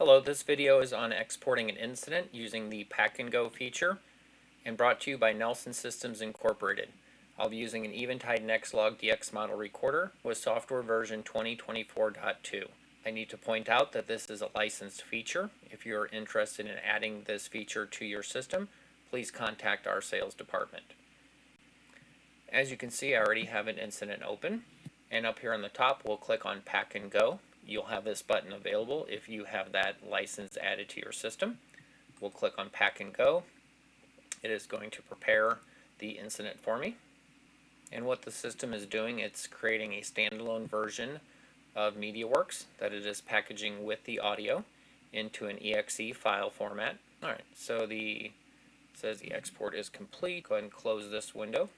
Hello, this video is on exporting an incident using the Pack and Go feature and brought to you by Nelson Systems Incorporated. I'll be using an Eventide Nextlog DX model recorder with software version 2024.2. I need to point out that this is a licensed feature. If you are interested in adding this feature to your system, please contact our sales department. As you can see, I already have an incident open, and up here on the top we'll click on Pack and Go. You'll have this button available if you have that license added to your system. We'll click on Pack and Go. It is going to prepare the incident for me. And what the system is doing, it's creating a standalone version of MediaWorks that it is packaging with the audio into an exe file format. Alright, so it says the export is complete. Go ahead and close this window.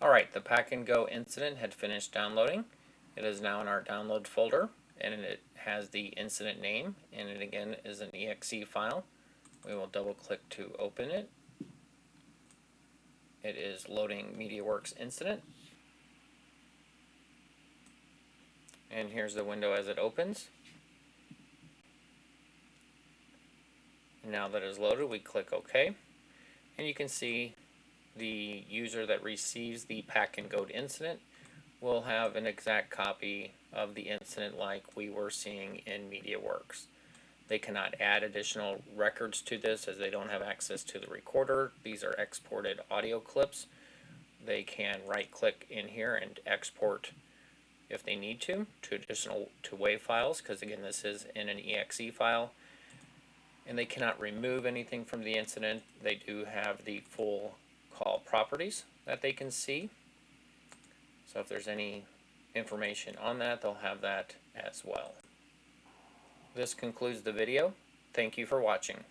Alright, the Pack and Go incident had finished downloading. It is now in our download folder, and it has the incident name, and it again is an exe file. We will double click to open it. It is loading MediaWorks incident. And here's the window as it opens. And now that it is loaded, we click OK. And you can see the user that receives the Pack and Go incident will have an exact copy of the incident like we were seeing in MediaWorks. They cannot add additional records to this as they don't have access to the recorder. These are exported audio clips. They can right click in here and export if they need to WAV files, because again this is in an exe file. And they cannot remove anything from the incident. They do have the full call properties that they can see. So if there's any information on that, they'll have that as well. This concludes the video. Thank you for watching.